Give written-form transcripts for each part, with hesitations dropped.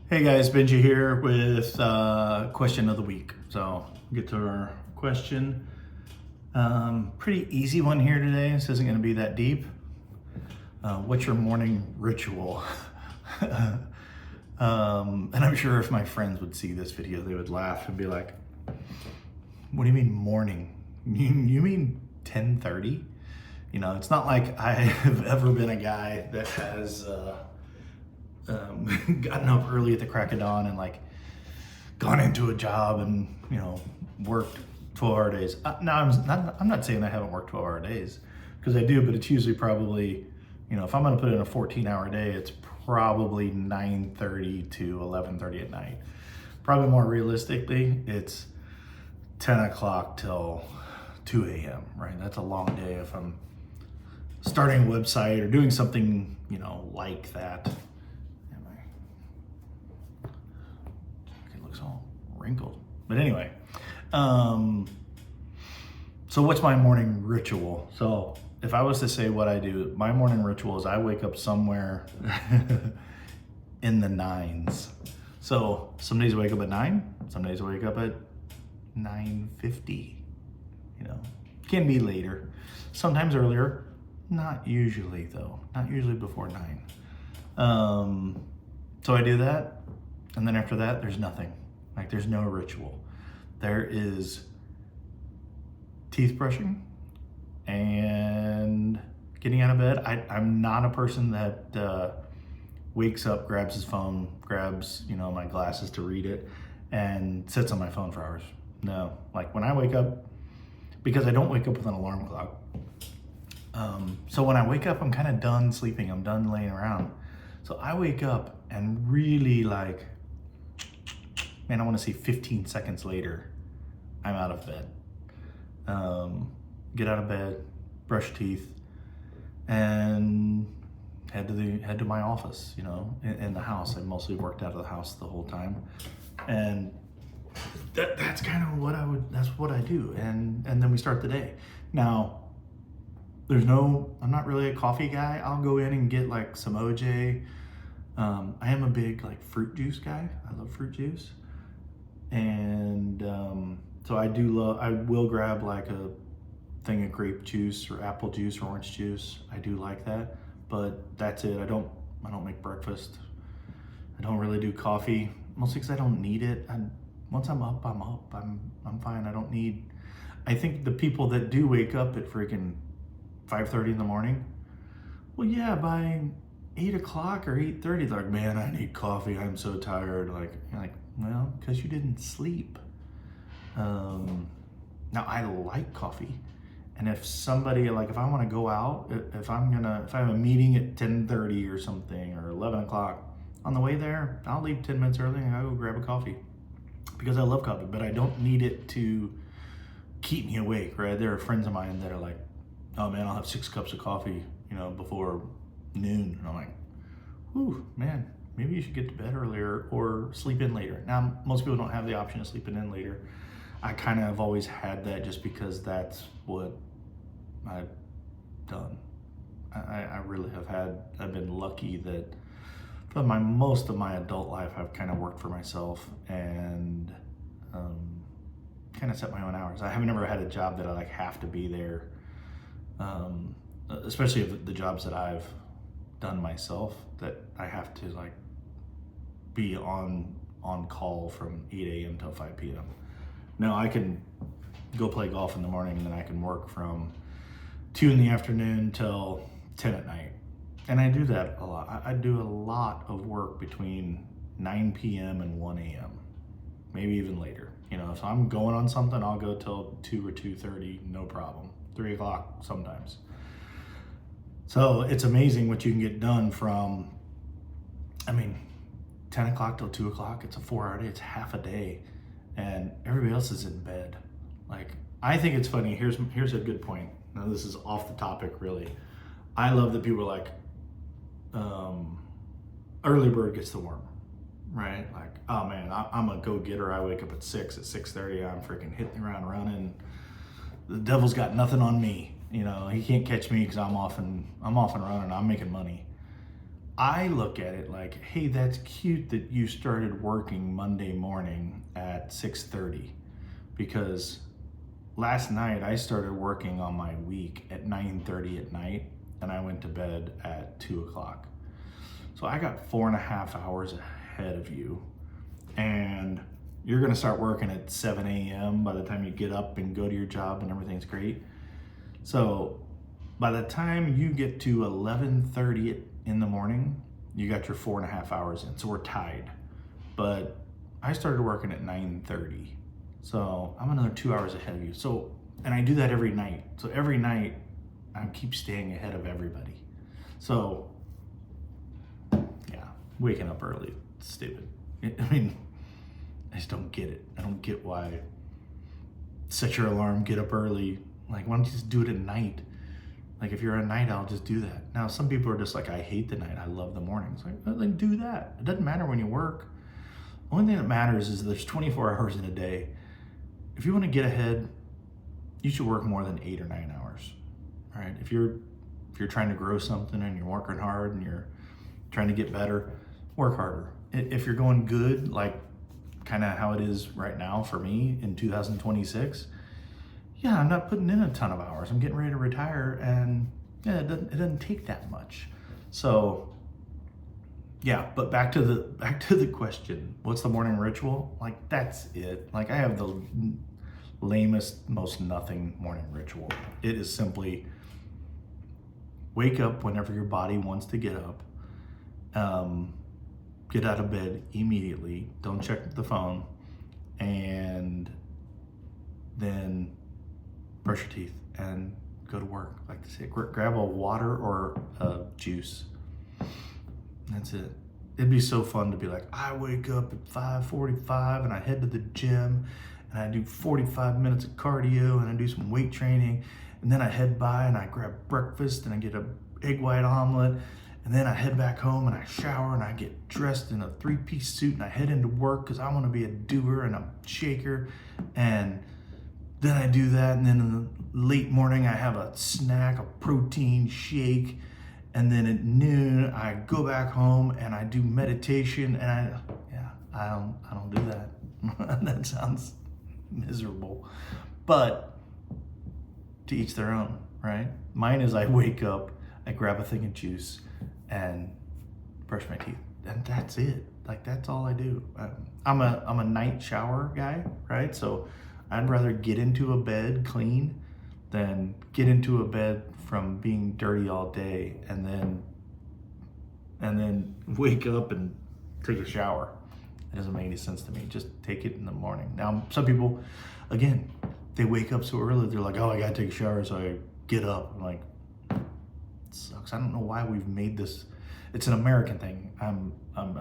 Hey guys, Benji here with question of the week. So get to our question. Pretty easy one here today. This isn't going to be that deep. What's your morning ritual? And I'm sure if my friends would see this video, they would laugh and be like, "What do you mean morning? You mean 10:30?" You know, it's not like I have ever been a guy that has gotten up early at the crack of dawn and like gone into a job and worked 12-hour days. No, I'm not saying I haven't worked 12-hour days, because I do, but it's usually probably, if I'm going to put in a 14-hour day, it's probably 9:30 to 11:30 at night. Probably more realistically, it's 10 o'clock till 2 a.m. Right? That's a long day if I'm starting a website or doing something like that. It looks all wrinkled. But anyway, so what's my morning ritual? So if I was to say what I do, my morning ritual is I wake up somewhere in the nines. So some days I wake up at 9, some days I wake up at 9:50. Can be later, sometimes earlier, not usually though, not usually before 9. So I do that, and then after that, there's nothing. Like, there's no ritual. There is teeth brushing and getting out of bed. I'm not a person that wakes up, grabs his phone, grabs, my glasses to read it, and sits on my phone for hours. No, like when I wake up, because I don't wake up with an alarm clock. So when I wake up, I'm kind of done sleeping. I'm done laying around. So I wake up and really like, man, I want to say 15 seconds later, I'm out of bed. Get out of bed, brush teeth, and head to my office. In the house. I mostly worked out of the house the whole time, and that's kind of that's what I do, and then we start the day. Now, I'm not really a coffee guy. I'll go in and get like some OJ. I am a big like fruit juice guy. I love fruit juice. And so I will grab like a thing of grape juice or apple juice or orange juice. I do like that, but that's it. I don't make breakfast. I don't really do coffee, mostly because I don't need it. Once I'm up, I'm up. I'm fine. I think the people that do wake up at freaking 5:30 in the morning, well, yeah, by 8 o'clock or 8:30, they're like, man, I need coffee. I'm so tired. Like, you're like, well, because you didn't sleep. Now I like coffee, and if somebody if I want to go out, if I have a meeting at 10:30 or something, or 11 o'clock, on the way there, I'll leave 10 minutes early and I'll go grab a coffee, because I love coffee, but I don't need it to keep me awake. Right? There are friends of mine that are like, oh man, I'll have 6 cups of coffee, before noon, and I'm like, whew, man, maybe you should get to bed earlier or sleep in later. Now, most people don't have the option of sleeping in later. I kind of have always had that, just because that's what I've done. I really I've been lucky that for most of my adult life, I've kind of worked for myself and kind of set my own hours. I haven't ever had a job that I have to be there, especially the jobs that I've done myself, that I have to be on call from 8 a.m. till 5 p.m. Now I can go play golf in the morning, and then I can work from 2 in the afternoon till 10 at night. And I do that a lot. I do a lot of work between 9 p.m. and 1 a.m., maybe even later. If I'm going on something, I'll go till 2 or 2:30, no problem. 3 o'clock sometimes. So it's amazing what you can get done from, 10 o'clock till 2 o'clock. It's a 4-hour day. It's half a day, and everybody else is in bed. I think it's funny. Here's a good point. Now, this is off the topic, really. I love that people are like, early bird gets the worm, right? Like, oh man, I'm a go-getter. I wake up at 6. At 6:30, I'm freaking hitting the ground running. The devil's got nothing on me. He can't catch me, because I'm off and running. I'm making money. I look at it like, hey, that's cute that you started working Monday morning at 6:30, because last night I started working on my week at 9:30 at night, and I went to bed at 2 o'clock. So I got 4.5 hours ahead of you, and you're gonna start working at 7 a.m. by the time you get up and go to your job and everything's great. So by the time you get to 11:30 in the morning, you got your 4.5 hours in. So we're tied. But I started working at 9:30. So I'm another 2 hours ahead of you. So, and I do that every night. So every night I keep staying ahead of everybody. So yeah, waking up early, it's stupid. I mean, I just don't get it. I don't get why set your alarm, get up early. Like, why don't you just do it at night? Like, if you're a night owl, just do that. Now, some people are just like, I hate the night, I love the mornings. Like, well, then do that. It doesn't matter when you work. The only thing that matters is there's 24 hours in a day. If you want to get ahead, you should work more than 8 or 9 hours. All right. If you're trying to grow something and you're working hard and you're trying to get better, work harder. If you're going good, like kind of how it is right now for me in 2026, yeah, I'm not putting in a ton of hours. I'm getting ready to retire, and yeah, it doesn't take that much. So yeah, but back to the question, what's the morning ritual? Like, that's it. Like, I have the lamest, most nothing morning ritual. It is simply wake up whenever your body wants to get up. Get out of bed immediately. Don't check the phone, and then brush your teeth and go to work. Like they say, grab a water or a juice. That's it. It'd be so fun to be like, I wake up at 5:45 and I head to the gym and I do 45 minutes of cardio and I do some weight training, and then I head by and I grab breakfast and I get a egg white omelet, and then I head back home and I shower and I get dressed in a 3-piece suit and I head into work because I want to be a doer and a shaker. And then I do that, and then in the late morning I have a snack, a protein shake, and then at noon I go back home and I do meditation, and I don't do that. That sounds miserable, but to each their own, right? Mine is I wake up, I grab a thing of juice and brush my teeth, and that's it. Like, that's all I do. I'm a night shower guy, right? So I'd rather get into a bed clean than get into a bed from being dirty all day and then wake up and take a shower. It doesn't make any sense to me. Just take it in the morning. Now, some people, again, they wake up so early, they're like, oh, I gotta take a shower, so I get up. I'm like, it sucks. I don't know why we've made this. It's an American thing, I'm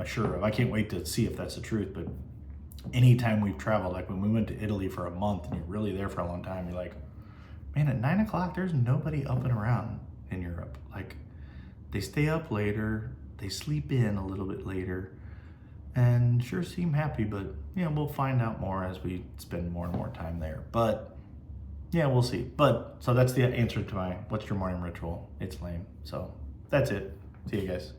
sure of. I can't wait to see if that's the truth, but anytime we've traveled, like when we went to Italy for a month and you're really there for a long time, you're like, man, at 9 o'clock, there's nobody up and around in Europe. Like, they stay up later, they sleep in a little bit later, and sure seem happy, but yeah, we'll find out more as we spend more and more time there. But yeah, we'll see. But so that's the answer to my what's your morning ritual. It's lame. So that's it. See you guys.